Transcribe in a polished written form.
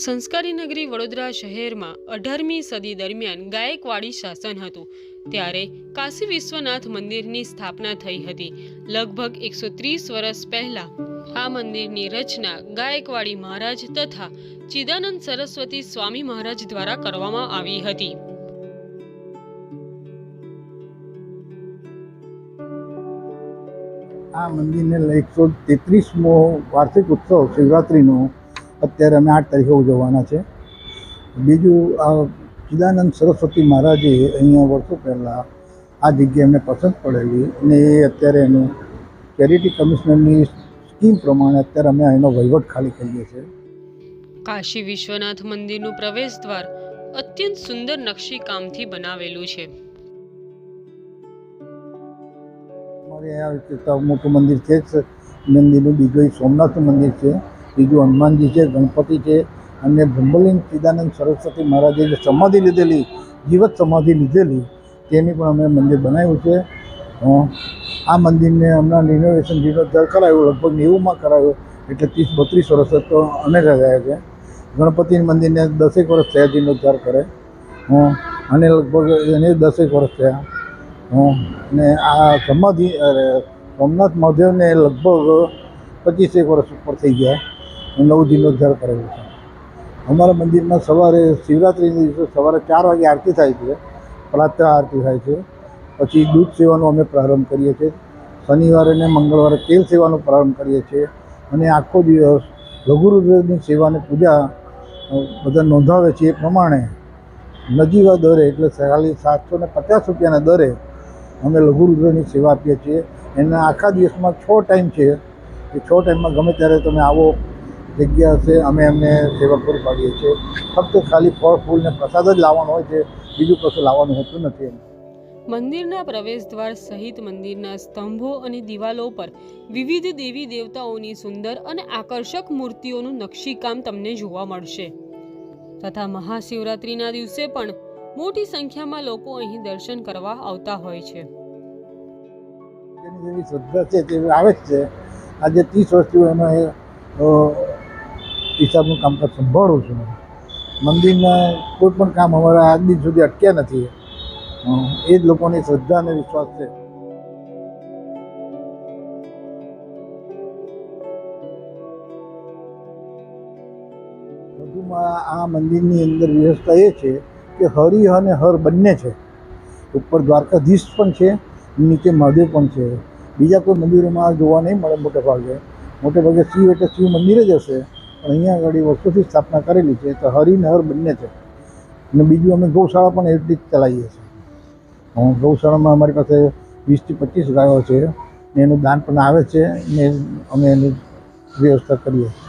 સંસ્કારી નગરી વડોદરા શહેરમાં 18મી સદી દરમિયાન ગાયકવાડી શાસન હતું ત્યારે કાશી વિશ્વનાથ મંદિરની સ્થાપના થઈ હતી। લગભગ 130 વર્ષ પહેલા આ મંદિરની રચના ગાયકવાડી મહારાજ તથા ચિદાનંદ સરસ્વતી સ્વામી મહારાજ દ્વારા કરવામાં આવી હતી। આ મંદિરને 133મો વાર્ષિક ઉત્સવ શિવરાત્રિનો અત્યારે અમે 8 તારીખે ઉજવવાના છે। બીજું આ ચિદાનંદ સરસ્વતી મહારાજે અહીંયા વર્ષો પહેલાં આ જગ્યા એમને પસંદ પડેલી અને એ અત્યારે એનું ચેરિટી કમિશનરની સ્કીમ પ્રમાણે અત્યારે અમે એનો વહીવટ ખાલી કરીએ છીએ। કાશી વિશ્વનાથ મંદિરનું પ્રવેશ દ્વાર અત્યંત સુંદર નકશી કામથી બનાવેલું છે। અમારે અહીંયા મોટું મંદિર છે જ મંદિરનું, બીજું સોમનાથનું મંદિર છે, બીજું હનુમાનજી છે, ગણપતિ છે અને બ્રહ્મલિંગ ચિદાનંદ સરસ્વતી મહારાજે જે સમાધિ લીધેલી, જીવત સમાધિ લીધેલી તેની પણ અમે મંદિર બનાવ્યું છે। આ મંદિરને હમણાં જીર્ણોદ્ધાર કરાયું, લગભગ 90માં કરાયું, એટલે 30-32 વર્ષ તો અમે રહ્યા છે। ગણપતિ મંદિરને 10 વર્ષ થયા જીર્ણોદ્ધાર કરે અને લગભગ એને 10 વર્ષ થયા અને આ સમાધિ સોમનાથ મહાદેવને લગભગ 25 વર્ષ ઉપર થઈ ગયા, નવું જીર્ણોદ્ધાર કરેલું છે। અમારા મંદિરમાં સવારે શિવરાત્રિના દિવસે સવારે 4 વાગે આરતી થાય છે, પ્રાતઃ આરતી થાય છે, પછી દૂધ સેવાનો અમે પ્રારંભ કરીએ છીએ, શનિવારે અને મંગળવારે તેલ સેવાનો પ્રારંભ કરીએ છીએ અને આખો દિવસ લઘુરુદ્રની સેવાની પૂજા બધા નોંધાવે છે એ પ્રમાણે નજીવા દરે એટલે ખાલી 750 રૂપિયાના દરે અમે લઘુરુદ્રની સેવા આપીએ છીએ। એના આખા દિવસમાં 6 ટાઈમ છે, એ 6 ટાઈમમાં ગમે ત્યારે તમે આવો, જગ્યા હશે, અમે એમને સેવા પૂરી પાડીએ છીએ। ફક્ત ખાલી ફળ ફૂલ ને પ્રસાદ જ લાવવાનો હોય છે, બીજું કશું લાવવાનું હોતું નથી। મંદિરના પ્રવેશ દ્વાર સહિત મંદિરના સ્તંભો અને દિવાલો પર વિવિધ દેવી દેવતાઓની સુંદર અને આકર્ષક મૂર્તિઓનું નકશીકામ તમને જોવા મળશે તથા મહાશિવરાત્રિના દિવસે પણ મોટી સંખ્યામાં લોકો અહીં દર્શન કરવા આવતા હોય છે। જેની જેવી શ્રદ્ધા છે તે આવે જ છે। આજે 30 વર્ષથી એનો હિસાબનું કામકાજ સંભાળું છું। મંદિરના કોઈ પણ કામ અમારા આજ દિન સુધી અટક્યા નથી, એ જ લોકોની શ્રદ્ધા અને વિશ્વાસ છે। વધુમાં આ મંદિરની અંદર વ્યવસ્થા એ છે કે હરિ અને હર બંને છે, ઉપર દ્વારકાધીશ પણ છે, નીચે મહાદેવ પણ છે। બીજા કોઈ મંદિરોમાં જોવા નહીં મળે મોટે ભાગે શિવ એટલે શિવ મંદિર જ હશે, પણ અહીંયા આગળ વર્ષોથી સ્થાપના કરેલી છે તો હરિ ને હર બંને છે। અને બીજું અમે ગૌશાળા પણ એટલી જ ચલાવીએ છીએ। ગૌશાળામાં અમારી પાસે 20 થી 25 ગાયો છે ને એનું દાન પણ આવે છે ને અમે એની વ્યવસ્થા કરીએ છીએ।